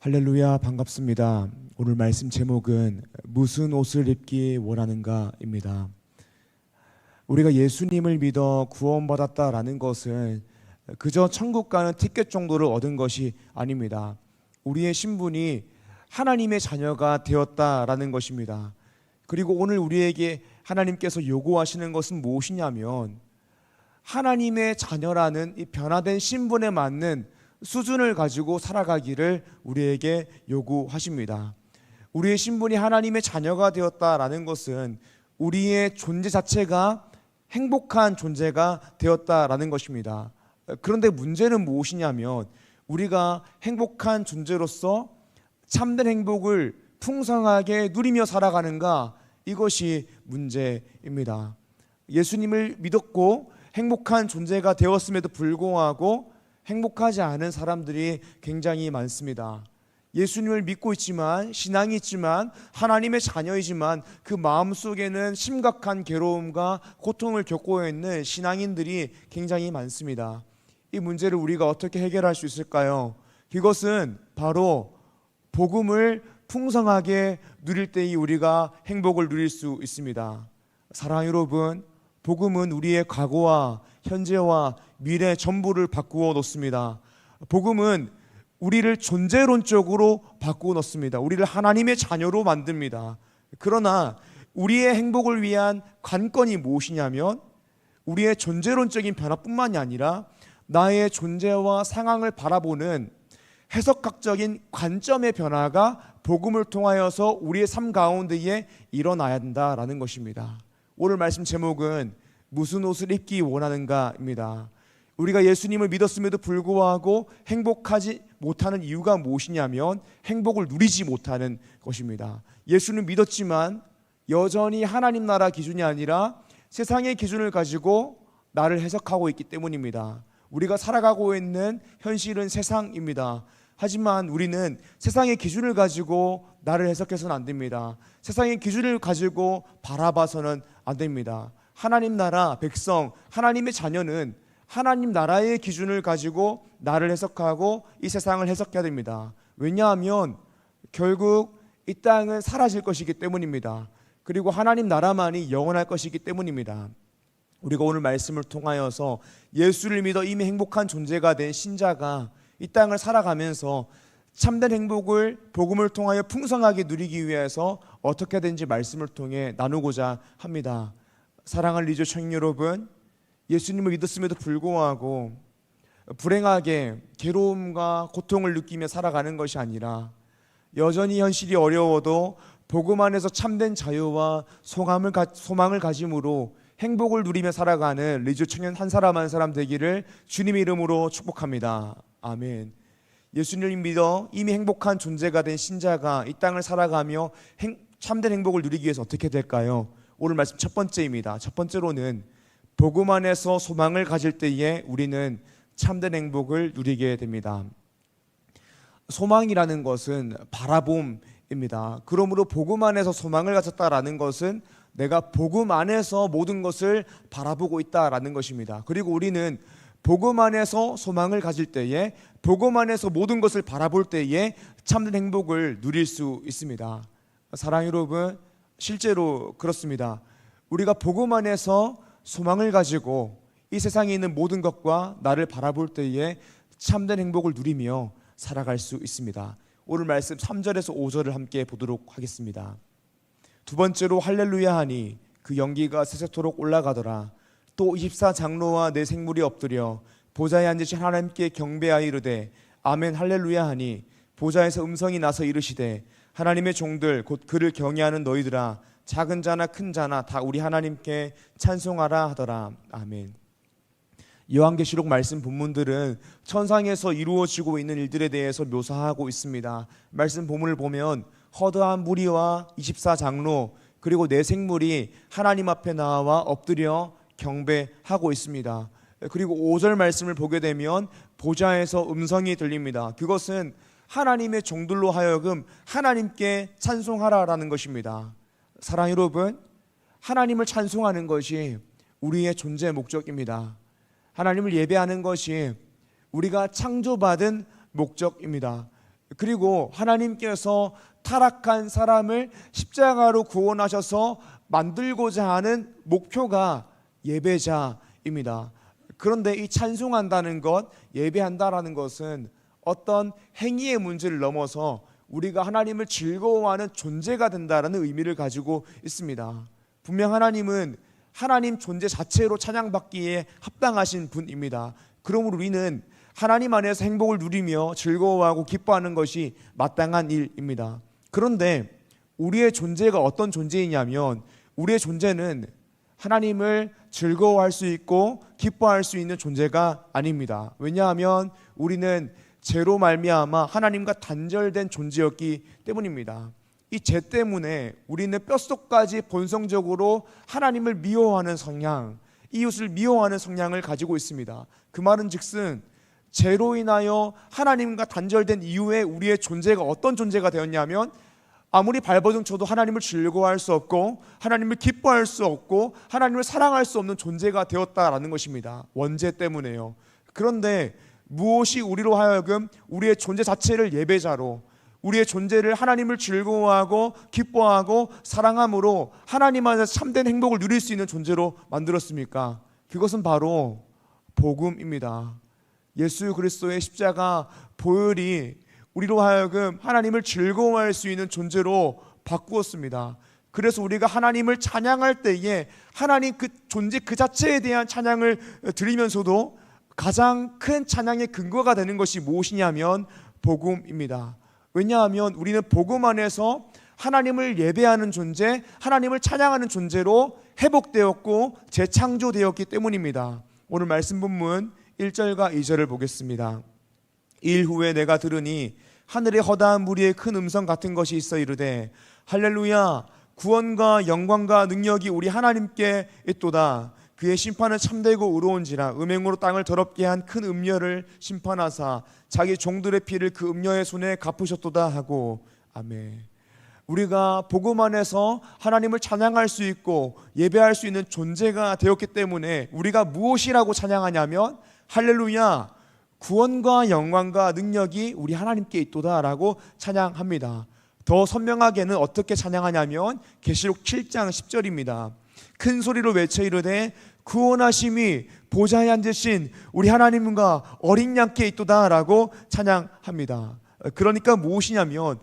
할렐루야, 반갑습니다. 오늘 말씀 제목은 무슨 옷을 입기 원하는가입니다. 우리가 예수님을 믿어 구원받았다라는 것은 그저 천국 가는 티켓 정도를 얻은 것이 아닙니다. 우리의 신분이 하나님의 자녀가 되었다라는 것입니다. 그리고 오늘 우리에게 하나님께서 요구하시는 것은 무엇이냐면 하나님의 자녀라는 이 변화된 신분에 맞는 수준을 가지고 살아가기를 우리에게 요구하십니다. 우리의 신분이 하나님의 자녀가 되었다라는 것은 우리의 존재 자체가 행복한 존재가 되었다라는 것입니다. 그런데 문제는 무엇이냐면 우리가 행복한 존재로서 참된 행복을 풍성하게 누리며 살아가는가, 이것이 문제입니다. 예수님을 믿었고 행복한 존재가 되었음에도 불구하고 행복하지 않은 사람들이 굉장히 많습니다. 예수님을 믿고 있지만, 신앙이 있지만, 하나님의 자녀이지만 그 마음속에는 심각한 괴로움과 고통을 겪고 있는 신앙인들이 굉장히 많습니다. 이 문제를 우리가 어떻게 해결할 수 있을까요? 이것은 바로 복음을 풍성하게 누릴 때에 우리가 행복을 누릴 수 있습니다. 사랑하는 여러분, 복음은 우리의 과거와 현재와 미래 전부를 바꾸어 놓습니다. 복음은 우리를 존재론적으로 바꾸어 놓습니다. 우리를 하나님의 자녀로 만듭니다. 그러나 우리의 행복을 위한 관건이 무엇이냐면 우리의 존재론적인 변화뿐만이 아니라 나의 존재와 상황을 바라보는 해석학적인 관점의 변화가 복음을 통하여서 우리의 삶 가운데에 일어나야 한다라는 것입니다. 오늘 말씀 제목은 무슨 옷을 입기 원하는가입니다. 우리가 예수님을 믿었음에도 불구하고 행복하지 못하는 이유가 무엇이냐면 행복을 누리지 못하는 것입니다. 예수는 믿었지만 여전히 하나님 나라 기준이 아니라 세상의 기준을 가지고 나를 해석하고 있기 때문입니다. 우리가 살아가고 있는 현실은 세상입니다. 하지만 우리는 세상의 기준을 가지고 나를 해석해서는 안 됩니다. 세상의 기준을 가지고 바라봐서는 안 됩니다. 하나님 나라 백성, 하나님의 자녀는 하나님 나라의 기준을 가지고 나를 해석하고 이 세상을 해석해야 됩니다. 왜냐하면 결국 이 땅은 사라질 것이기 때문입니다. 그리고 하나님 나라만이 영원할 것이기 때문입니다. 우리가 오늘 말씀을 통하여서 예수를 믿어 이미 행복한 존재가 된 신자가 이 땅을 살아가면서 참된 행복을 복음을 통하여 풍성하게 누리기 위해서 어떻게 되는지 말씀을 통해 나누고자 합니다. 사랑하는 리조 청년 여러분, 예수님을 믿었음에도 불구하고 불행하게 괴로움과 고통을 느끼며 살아가는 것이 아니라 여전히 현실이 어려워도 복음 안에서 참된 자유와 소망을 가짐으로 행복을 누리며 살아가는 리조 청년 한 사람 한 사람 되기를 주님의 이름으로 축복합니다. 아멘. 예수님을 믿어 이미 행복한 존재가 된 신자가 이 땅을 살아가며 참된 행복을 누리기 위해서 어떻게 될까요? 오늘 말씀 첫 번째입니다. 첫 번째로는 복음 안에서 소망을 가질 때에 우리는 참된 행복을 누리게 됩니다. 소망이라는 것은 바라봄입니다. 그러므로 복음 안에서 소망을 가졌다라는 것은 내가 복음 안에서 모든 것을 바라보고 있다라는 것입니다. 그리고 우리는 복음 안에서 소망을 가질 때에, 복음 안에서 모든 것을 바라볼 때에 참된 행복을 누릴 수 있습니다. 사랑하는 여러분, 실제로 그렇습니다. 우리가 복음 안에서 소망을 가지고 이 세상에 있는 모든 것과 나를 바라볼 때에 참된 행복을 누리며 살아갈 수 있습니다. 오늘 말씀 3절에서 5절을 함께 보도록 하겠습니다. 두 번째로 할렐루야 하니 그 연기가 세세토록 올라가더라. 또 24장로와 네 생물이 엎드려 보좌에 앉으신 하나님께 경배하여 이르되 아멘 할렐루야 하니 보좌에서 음성이 나서 이르시되 하나님의 종들 곧 그를 경외하는 너희들아 작은 자나 큰 자나 다 우리 하나님께 찬송하라 하더라. 아멘. 요한계시록 말씀 본문들은 천상에서 이루어지고 있는 일들에 대해서 묘사하고 있습니다. 말씀 본문을 보면 허다한 무리와 24장로 그리고 네 생물이 하나님 앞에 나와 엎드려 경배하고 있습니다. 그리고 5절 말씀을 보게 되면 보좌에서 음성이 들립니다. 그것은 하나님의 종들로 하여금 하나님께 찬송하라라는 것입니다. 사랑하는 여러분, 하나님을 찬송하는 것이 우리의 존재 목적입니다. 하나님을 예배하는 것이 우리가 창조받은 목적입니다. 그리고 하나님께서 타락한 사람을 십자가로 구원하셔서 만들고자 하는 목표가 예배자입니다. 그런데 이 찬송한다는 것, 예배한다라는 것은 어떤 행위의 문제를 넘어서 우리가 하나님을 즐거워하는 존재가 된다라는 의미를 가지고 있습니다. 분명 하나님은 하나님 존재 자체로 찬양받기에 합당하신 분입니다. 그러므로 우리는 하나님 안에서 행복을 누리며 즐거워하고 기뻐하는 것이 마땅한 일입니다. 그런데 우리의 존재가 어떤 존재이냐면, 우리의 존재는 하나님을 즐거워할 수 있고 기뻐할 수 있는 존재가 아닙니다. 왜냐하면 우리는 죄로 말미암아 하나님과 단절된 존재였기 때문입니다. 이 죄 때문에 우리는 뼛속까지 본성적으로 하나님을 미워하는 성향, 이웃을 미워하는 성향을 가지고 있습니다. 그 말은 즉슨 죄로 인하여 하나님과 단절된 이후에 우리의 존재가 어떤 존재가 되었냐면, 아무리 발버둥 쳐도 하나님을 즐거워할 수 없고 하나님을 기뻐할 수 없고 하나님을 사랑할 수 없는 존재가 되었다라는 것입니다. 원죄 때문에요. 그런데 무엇이 우리로 하여금 우리의 존재 자체를 예배자로, 우리의 존재를 하나님을 즐거워하고 기뻐하고 사랑함으로 하나님 안에서 참된 행복을 누릴 수 있는 존재로 만들었습니까? 그것은 바로 복음입니다. 예수 그리스도의 십자가 보혈이 우리로 하여금 하나님을 즐거워할 수 있는 존재로 바꾸었습니다. 그래서 우리가 하나님을 찬양할 때에 하나님 그 존재 그 자체에 대한 찬양을 드리면서도 가장 큰 찬양의 근거가 되는 것이 무엇이냐면 복음입니다. 왜냐하면 우리는 복음 안에서 하나님을 예배하는 존재, 하나님을 찬양하는 존재로 회복되었고 재창조되었기 때문입니다. 오늘 말씀 본문 1절과 2절을 보겠습니다. 일 후에 내가 들으니 하늘에 허다한 무리의 큰 음성 같은 것이 있어 이르되 할렐루야, 구원과 영광과 능력이 우리 하나님께 있도다. 그의 심판은 참되고 의로운지라. 음행으로 땅을 더럽게 한 큰 음녀를 심판하사 자기 종들의 피를 그 음녀의 손에 갚으셨도다 하고. 아멘. 우리가 복음 안에서 하나님을 찬양할 수 있고 예배할 수 있는 존재가 되었기 때문에 우리가 무엇이라고 찬양하냐면 할렐루야, 구원과 영광과 능력이 우리 하나님께 있도다라고 찬양합니다. 더 선명하게는 어떻게 찬양하냐면 계시록 7장 10절입니다. 큰 소리로 외쳐 이르되 구원하심이 보좌에 앉으신 우리 하나님과 어린 양께 있도다라고 찬양합니다. 그러니까 무엇이냐면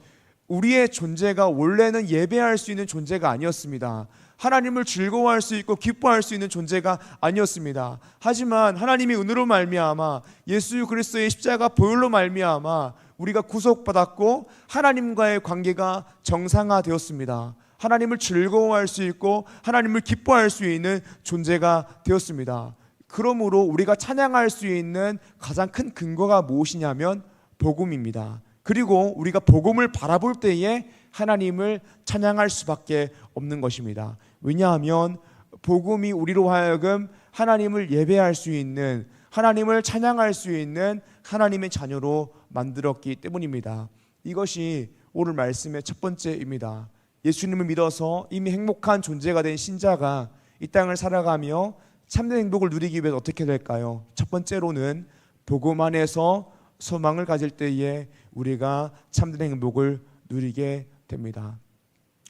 우리의 존재가 원래는 예배할 수 있는 존재가 아니었습니다. 하나님을 즐거워할 수 있고 기뻐할 수 있는 존재가 아니었습니다. 하지만 하나님의 은혜로 말미암아 예수 그리스도의 십자가 보혈로 말미암아 우리가 구속받았고 하나님과의 관계가 정상화되었습니다. 하나님을 즐거워할 수 있고 하나님을 기뻐할 수 있는 존재가 되었습니다. 그러므로 우리가 찬양할 수 있는 가장 큰 근거가 무엇이냐면 복음입니다. 그리고 우리가 복음을 바라볼 때에 하나님을 찬양할 수밖에 없는 것입니다. 왜냐하면 복음이 우리로 하여금 하나님을 예배할 수 있는, 하나님을 찬양할 수 있는 하나님의 자녀로 만들었기 때문입니다. 이것이 오늘 말씀의 첫 번째입니다. 예수님을 믿어서 이미 행복한 존재가 된 신자가 이 땅을 살아가며 참된 행복을 누리기 위해 어떻게 될까요? 첫 번째로는 복음 안에서 소망을 가질 때에 우리가 참된 행복을 누리게 됩니다.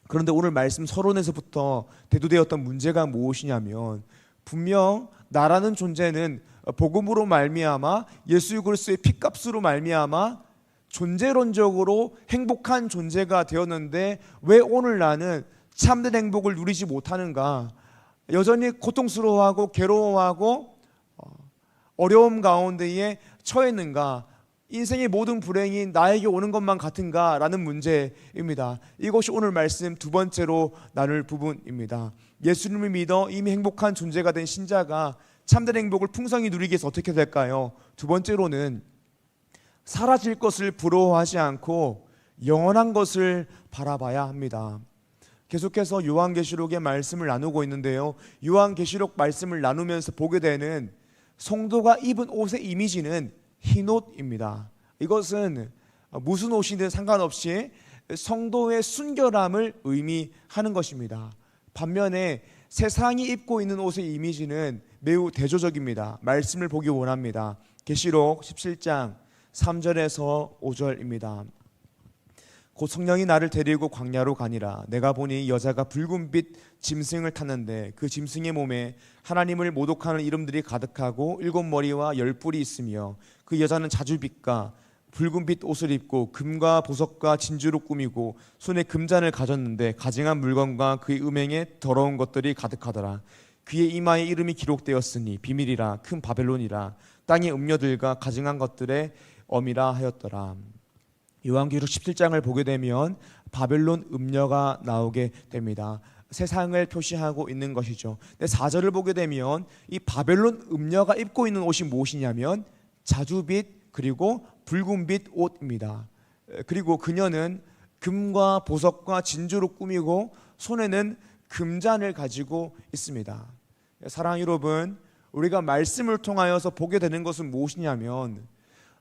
그런데 오늘 말씀 서론에서부터 대두되었던 문제가 무엇이냐면 분명 나라는 존재는 복음으로 말미암아 예수 그리스도의 피값으로 말미암아 존재론적으로 행복한 존재가 되었는데 왜 오늘 나는 참된 행복을 누리지 못하는가? 여전히 고통스러워하고 괴로워하고 어려움 가운데에 처해 있는가? 인생의 모든 불행이 나에게 오는 것만 같은가? 라는 문제입니다. 이것이 오늘 말씀 두 번째로 나눌 부분입니다. 예수님을 믿어 이미 행복한 존재가 된 신자가 참된 행복을 풍성히 누리기 위해서 어떻게 될까요? 두 번째로는 사라질 것을 부러워하지 않고 영원한 것을 바라봐야 합니다. 계속해서 요한계시록의 말씀을 나누고 있는데요, 요한계시록 말씀을 나누면서 보게 되는 성도가 입은 옷의 이미지는 흰옷입니다. 이것은 무슨 옷이든 상관없이 성도의 순결함을 의미하는 것입니다. 반면에 세상이 입고 있는 옷의 이미지는 매우 대조적입니다. 말씀을 보기 원합니다. 계시록 17장 3절에서 5절입니다. 곧 성령이 나를 데리고 광야로 가니라. 내가 보니 여자가 붉은빛 짐승을 탔는데 그 짐승의 몸에 하나님을 모독하는 이름들이 가득하고 7머리와 10뿔이 있으며 그 여자는 자주빛과 붉은빛 옷을 입고 금과 보석과 진주로 꾸미고 손에 금잔을 가졌는데 가증한 물건과 그의 음행에 더러운 것들이 가득하더라. 그의 이마에 이름이 기록되었으니 비밀이라 큰 바벨론이라 땅의 음녀들과 가증한 것들의 엄이라 하였더라. 요한계시록 17장을 보게 되면 바벨론 음녀가 나오게 됩니다. 세상을 표시하고 있는 것이죠. 근데 4절을 보게 되면 이 바벨론 음녀가 입고 있는 옷이 무엇이냐면 자주빛 그리고 붉은빛 옷입니다. 그리고 그녀는 금과 보석과 진주로 꾸미고 손에는 금잔을 가지고 있습니다. 사랑하는 여러분, 우리가 말씀을 통하여서 보게 되는 것은 무엇이냐면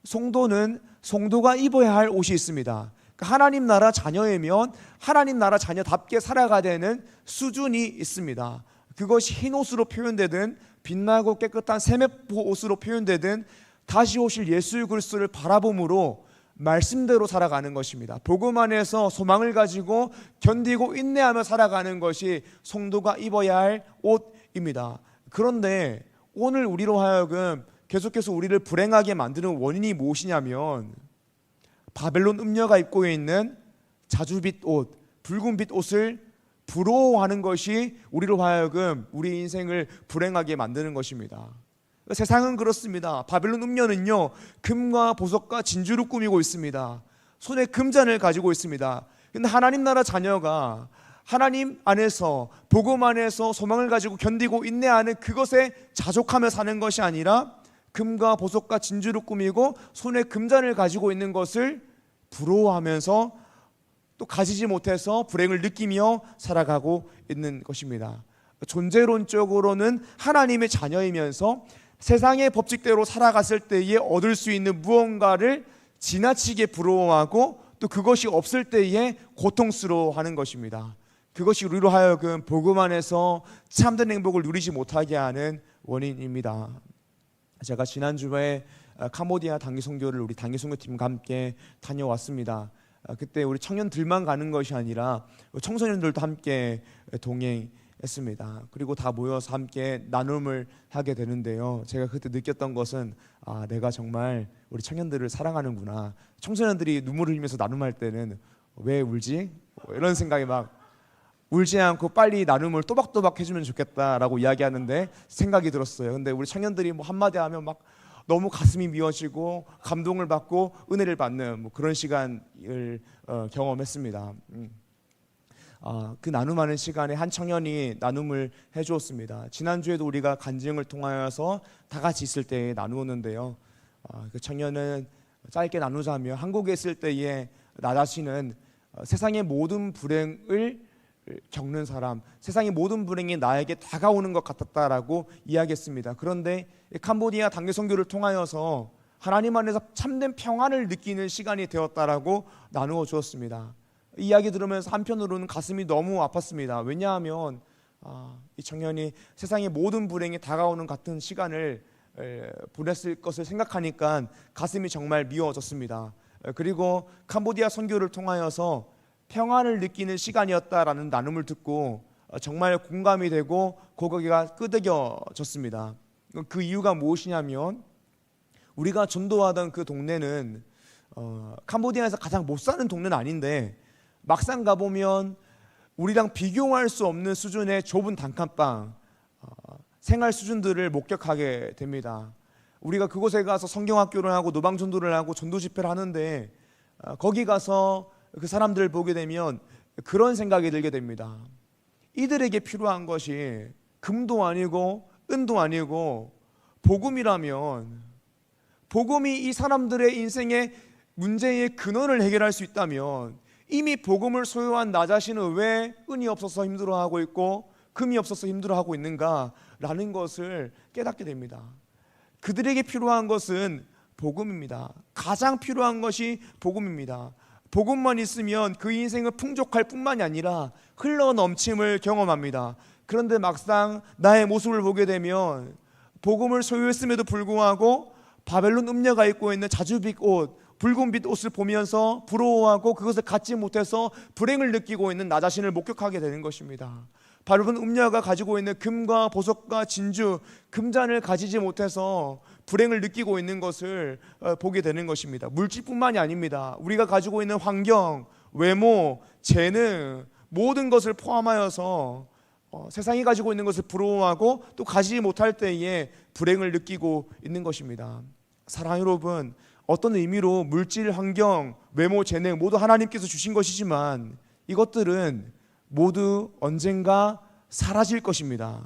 성도는 성도가 입어야 할 옷이 있습니다. 하나님 나라 자녀이면 하나님 나라 자녀답게 살아가야 되는 수준이 있습니다. 그것이 흰 옷으로 표현되든 빛나고 깨끗한 세메포 옷으로 표현되든 다시 오실 예수 그리스도를 바라봄으로 말씀대로 살아가는 것입니다. 복음 안에서 소망을 가지고 견디고 인내하며 살아가는 것이 성도가 입어야 할 옷입니다. 그런데 오늘 우리로 하여금 계속해서 우리를 불행하게 만드는 원인이 무엇이냐면 바벨론 음녀가 입고 있는 자주빛 옷, 붉은빛 옷을 부러워하는 것이 우리로 하여금 우리 인생을 불행하게 만드는 것입니다. 세상은 그렇습니다. 바벨론 음녀는요 금과 보석과 진주로 꾸미고 있습니다. 손에 금잔을 가지고 있습니다. 근데 하나님 나라 자녀가 하나님 안에서 복음 안에서 소망을 가지고 견디고 인내하는 그것에 자족하며 사는 것이 아니라 금과 보석과 진주로 꾸미고 손에 금잔을 가지고 있는 것을 부러워하면서 또 가지지 못해서 불행을 느끼며 살아가고 있는 것입니다. 존재론적으로는 하나님의 자녀이면서 세상의 법칙대로 살아갔을 때에 얻을 수 있는 무언가를 지나치게 부러워하고 또 그것이 없을 때에 고통스러워하는 것입니다. 그것이 우리로 하여금 복음 안에서 참된 행복을 누리지 못하게 하는 원인입니다. 제가 지난주에 캄보디아 단기선교를 우리 단기선교팀과 함께 다녀왔습니다. 그때 우리 청년들만 가는 것이 아니라 청소년들도 함께 동행했습니다. 그리고 다 모여서 함께 나눔을 하게 되는데요, 제가 그때 느꼈던 것은 내가 정말 우리 청년들을 사랑하는구나. 청소년들이 눈물을 흘리면서 나눔할 때는 왜 울지? 이런 생각이 막 울지 않고 빨리 나눔을 또박또박 해주면 좋겠다라고 이야기하는데 생각이 들었어요. 근데 우리 청년들이 뭐 한마디 하면 막 너무 가슴이 미어지고 감동을 받고 은혜를 받는 그런 시간을 경험했습니다. 그 나눔하는 시간에 한 청년이 나눔을 해주었습니다. 지난주에도 우리가 간증을 통하여서 다 같이 있을 때 나누었는데요, 그 청년은 짧게 나누자면 한국에 있을 때에 나 자신은 세상의 모든 불행을 겪는 사람, 세상의 모든 불행이 나에게 다가오는 것 같았다라고 이야기했습니다. 그런데 캄보디아 단기선교를 통하여서 하나님 안에서 참된 평안을 느끼는 시간이 되었다라고 나누어 주었습니다. 이 이야기 들으면서 한편으로는 가슴이 너무 아팠습니다. 왜냐하면 이 청년이 세상의 모든 불행이 다가오는 같은 시간을 보냈을 것을 생각하니까 가슴이 정말 미워졌습니다. 그리고 캄보디아 선교를 통하여서 평안을 느끼는 시간이었다라는 나눔을 듣고 정말 공감이 되고 고개가 끄덕여졌습니다. 그 이유가 무엇이냐면 우리가 전도하던 그 동네는 캄보디아에서 가장 못 사는 동네는 아닌데 막상 가보면 우리랑 비교할 수 없는 수준의 좁은 단칸방 생활 수준들을 목격하게 됩니다. 우리가 그곳에 가서 성경학교를 하고 노방전도를 하고 전도 집회를 하는데 거기 가서 그 사람들을 보게 되면 그런 생각이 들게 됩니다. 이들에게 필요한 것이 금도 아니고 은도 아니고 복음이라면, 복음이 이 사람들의 인생의 문제의 근원을 해결할 수 있다면 이미 복음을 소유한 나 자신은 왜 은이 없어서 힘들어하고 있고 금이 없어서 힘들어하고 있는가라는 것을 깨닫게 됩니다. 그들에게 필요한 것은 복음입니다. 가장 필요한 것이 복음입니다. 복음만 있으면 그 인생은 풍족할 뿐만이 아니라 흘러 넘침을 경험합니다. 그런데 막상 나의 모습을 보게 되면 복음을 소유했음에도 불구하고 바벨론 음녀가 입고 있는 자주빛 옷, 붉은빛 옷을 보면서 부러워하고 그것을 갖지 못해서 불행을 느끼고 있는 나 자신을 목격하게 되는 것입니다. 바로는 음녀가 가지고 있는 금과 보석과 진주, 금잔을 가지지 못해서 불행을 느끼고 있는 것을 보게 되는 것입니다. 물질뿐만이 아닙니다. 우리가 가지고 있는 환경, 외모, 재능, 모든 것을 포함하여서 세상이 가지고 있는 것을 부러워하고 또 가지지 못할 때에 불행을 느끼고 있는 것입니다. 사랑하는 여러분, 어떤 의미로 물질, 환경, 외모, 재능 모두 하나님께서 주신 것이지만 이것들은 모두 언젠가 사라질 것입니다.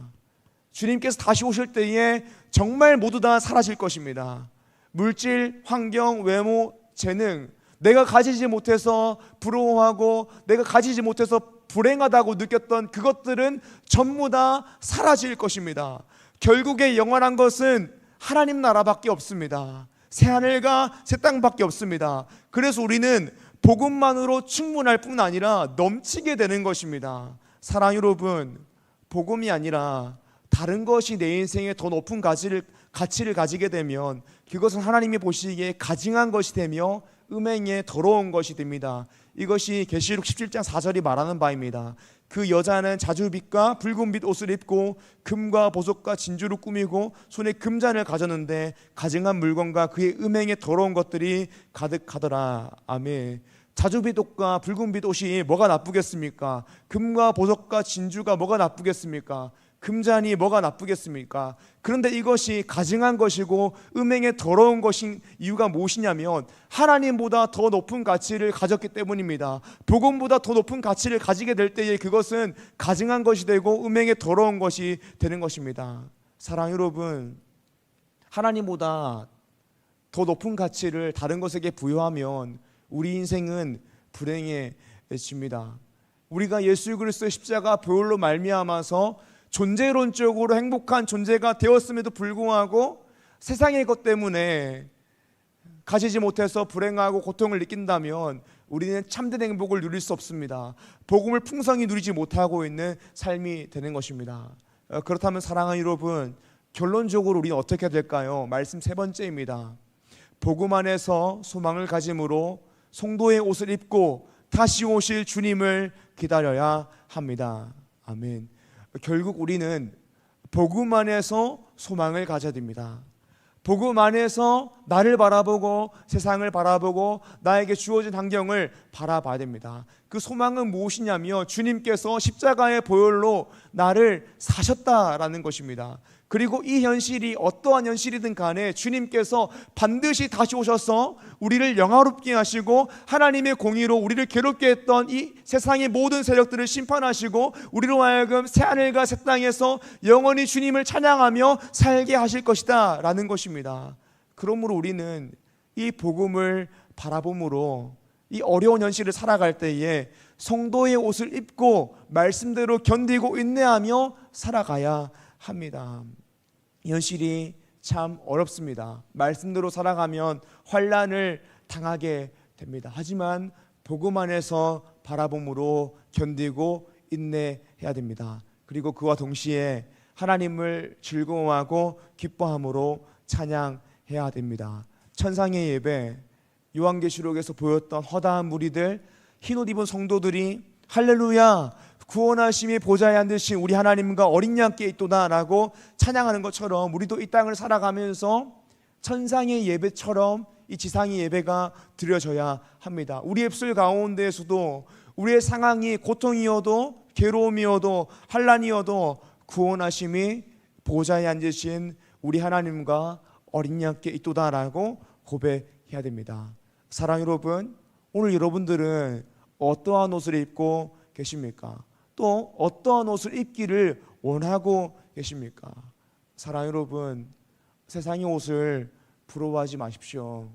주님께서 다시 오실 때에 정말 모두 다 사라질 것입니다. 물질, 환경, 외모, 재능, 내가 가지지 못해서 부러워하고 내가 가지지 못해서 불행하다고 느꼈던 그것들은 전부 다 사라질 것입니다. 결국에 영원한 것은 하나님 나라밖에 없습니다. 새하늘과 새 땅밖에 없습니다. 그래서 우리는 복음만으로 충분할 뿐 아니라 넘치게 되는 것입니다. 사랑하는 여러분, 복음이 아니라 다른 것이 내 인생에 더 높은 가치를 가지게 되면 그것은 하나님이 보시기에 가증한 것이 되며 음행에 더러운 것이 됩니다. 이것이 계시록 17장 4절이 말하는 바입니다. 그 여자는 자주빛과 붉은빛 옷을 입고 금과 보석과 진주로 꾸미고 손에 금잔을 가졌는데 가증한 물건과 그의 음행에 더러운 것들이 가득하더라. 아멘. 자주빛 옷과 붉은빛 옷이 뭐가 나쁘겠습니까? 금과 보석과 진주가 뭐가 나쁘겠습니까? 금잔이 뭐가 나쁘겠습니까? 그런데 이것이 가증한 것이고 음행에 더러운 것인 이유가 무엇이냐면 하나님보다 더 높은 가치를 가졌기 때문입니다. 복음보다 더 높은 가치를 가지게 될 때에 그것은 가증한 것이 되고 음행에 더러운 것이 되는 것입니다. 사랑하는 여러분, 하나님보다 더 높은 가치를 다른 것에게 부여하면 우리 인생은 불행해집니다. 우리가 예수 그리스도의 십자가 보혈로 말미암아서 존재론적으로 행복한 존재가 되었음에도 불구하고 세상의 것 때문에 가지지 못해서 불행하고 고통을 느낀다면 우리는 참된 행복을 누릴 수 없습니다. 복음을 풍성히 누리지 못하고 있는 삶이 되는 것입니다. 그렇다면 사랑하는 여러분, 결론적으로 우리는 어떻게 될까요? 말씀 세 번째입니다. 복음 안에서 소망을 가짐으로 성도의 옷을 입고 다시 오실 주님을 기다려야 합니다. 아멘. 결국 우리는 복음 안에서 소망을 가져야 됩니다. 복음 안에서 나를 바라보고 세상을 바라보고 나에게 주어진 환경을 바라봐야 됩니다. 그 소망은 무엇이냐며 주님께서 십자가의 보혈로 나를 사셨다라는 것입니다. 그리고 이 현실이 어떠한 현실이든 간에 주님께서 반드시 다시 오셔서 우리를 영화롭게 하시고 하나님의 공의로 우리를 괴롭게 했던 이 세상의 모든 세력들을 심판하시고 우리로 하여금 새하늘과 새 땅에서 영원히 주님을 찬양하며 살게 하실 것이다 라는 것입니다. 그러므로 우리는 이 복음을 바라봄으로 이 어려운 현실을 살아갈 때에 성도의 옷을 입고 말씀대로 견디고 인내하며 살아가야 합니다. 현실이 참 어렵습니다. 말씀대로 살아가면 환난을 당하게 됩니다. 하지만 복음 안에서 바라봄으로 견디고 인내해야 됩니다. 그리고 그와 동시에 하나님을 즐거워하고 기뻐함으로 찬양해야 됩니다. 천상의 예배, 요한계시록에서 보였던 허다한 무리들, 흰옷 입은 성도들이 할렐루야 구원하심이 보좌에 앉으신 우리 하나님과 어린 양께 있도다 라고 찬양하는 것처럼 우리도 이 땅을 살아가면서 천상의 예배처럼 이 지상의 예배가 드려져야 합니다. 우리의 입술 가운데에서도 우리의 상황이 고통이어도 괴로움이어도 환난이어도 구원하심이 보좌에 앉으신 우리 하나님과 어린 양께 있도다 라고 고백해야 됩니다. 사랑하는 여러분, 오늘 여러분들은 어떠한 옷을 입고 계십니까? 또 어떠한 옷을 입기를 원하고 계십니까? 사랑하는 여러분, 세상의 옷을 부러워하지 마십시오.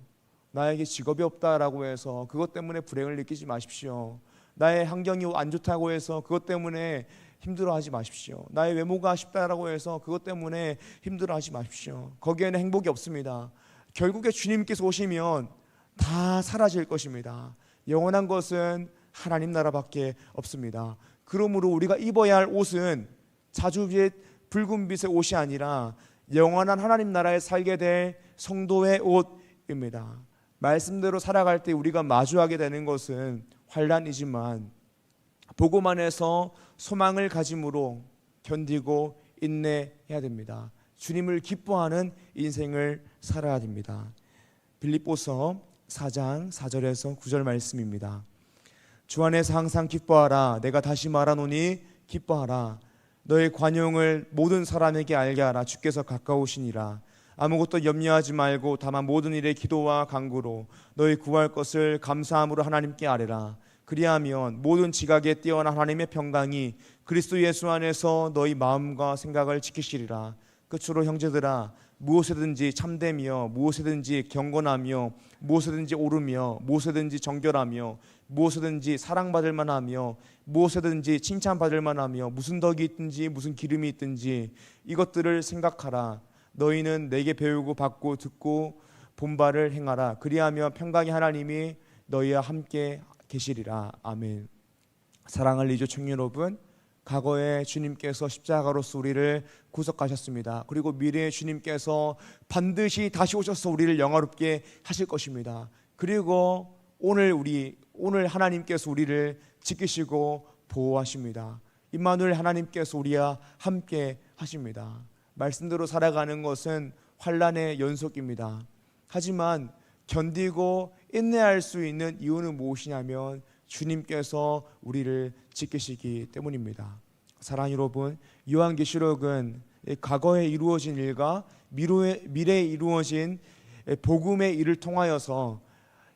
나에게 직업이 없다라고 해서 그것 때문에 불행을 느끼지 마십시오. 나의 환경이 안 좋다고 해서 그것 때문에 힘들어하지 마십시오. 나의 외모가 아쉽다라고 해서 그것 때문에 힘들어하지 마십시오. 거기에는 행복이 없습니다. 결국에 주님께서 오시면 다 사라질 것입니다. 영원한 것은 하나님 나라밖에 없습니다. 그러므로 우리가 입어야 할 옷은 자주빛 붉은빛의 옷이 아니라 영원한 하나님 나라에 살게 될 성도의 옷입니다. 말씀대로 살아갈 때 우리가 마주하게 되는 것은 환난이지만 복음 안에서 소망을 가짐으로 견디고 인내해야 됩니다. 주님을 기뻐하는 인생을 살아야 됩니다. 빌립보서 4장 4절에서 9절 말씀입니다. 주 안에서 항상 기뻐하라. 내가 다시 말하노니 기뻐하라. 너의 관용을 모든 사람에게 알게 하라. 주께서 가까우시니라. 아무것도 염려하지 말고 다만 모든 일에 기도와 간구로 너희 구할 것을 감사함으로 하나님께 아뢰라. 그리하면 모든 지각에 뛰어난 하나님의 평강이 그리스도 예수 안에서 너희 마음과 생각을 지키시리라. 끝으로 형제들아, 무엇이든지 참되며 무엇이든지 경건하며 무엇이든지 옳으며 무엇이든지 정결하며 무엇이든지 사랑받을 만하며 무엇이든지 칭찬받을 만하며 무슨 덕이 있든지 무슨 기름이 있든지 이것들을 생각하라. 너희는 내게 배우고 받고 듣고 본 바를 행하라. 그리하면 평강의 하나님이 너희와 함께 계시리라. 아멘. 사랑할 리조 청년 여러분, 과거에 주님께서 십자가로서 우리를 구속하셨습니다. 그리고 미래에 주님께서 반드시 다시 오셔서 우리를 영화롭게 하실 것입니다. 그리고 오늘 하나님께서 우리를 지키시고 보호하십니다. 임마누엘 하나님께서 우리와 함께 하십니다. 말씀대로 살아가는 것은 환난의 연속입니다. 하지만 견디고 인내할 수 있는 이유는 무엇이냐면 주님께서 우리를 지키시기 때문입니다. 사랑하는 여러분, 요한계시록은 과거에 이루어진 일과 미래에 이루어진 복음의 일을 통하여서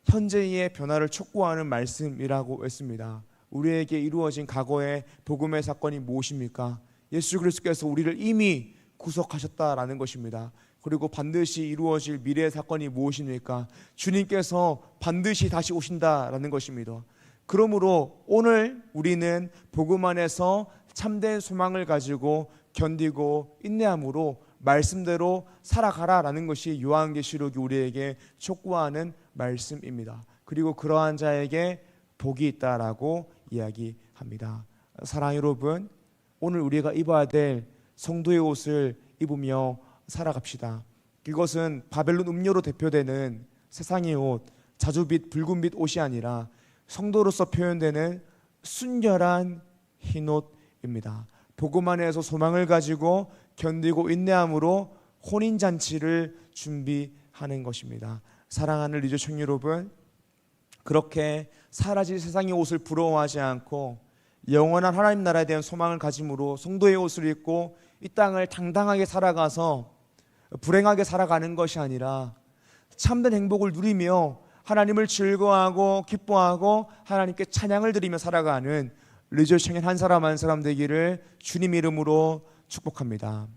현재의 변화를 촉구하는 말씀이라고 했습니다. 우리에게 이루어진 과거의 복음의 사건이 무엇입니까? 예수 그리스도께서 우리를 이미 구속하셨다라는 것입니다. 그리고 반드시 이루어질 미래의 사건이 무엇입니까? 주님께서 반드시 다시 오신다라는 것입니다. 그러므로 오늘 우리는 복음 안에서 참된 소망을 가지고 견디고 인내함으로 말씀대로 살아가라라는 것이 요한계시록이 우리에게 촉구하는 말씀입니다. 그리고 그러한 자에게 복이 있다라고 이야기합니다. 사랑하는 여러분, 오늘 우리가 입어야 될 성도의 옷을 입으며 살아갑시다. 이것은 바벨론 음료로 대표되는 세상의 옷, 자주빛, 붉은빛 옷이 아니라 성도로서 표현되는 순결한 흰 옷입니다. 복음 안에서 소망을 가지고 견디고 인내함으로 혼인잔치를 준비하는 것입니다. 사랑하는 리조 청년 여러분, 그렇게 사라질 세상의 옷을 부러워하지 않고 영원한 하나님 나라에 대한 소망을 가짐으로 성도의 옷을 입고 이 땅을 당당하게 살아가서 불행하게 살아가는 것이 아니라 참된 행복을 누리며 하나님을 즐거워하고 기뻐하고 하나님께 찬양을 드리며 살아가는 리조 청년 한 사람 한 사람 되기를 주님 이름으로 축복합니다.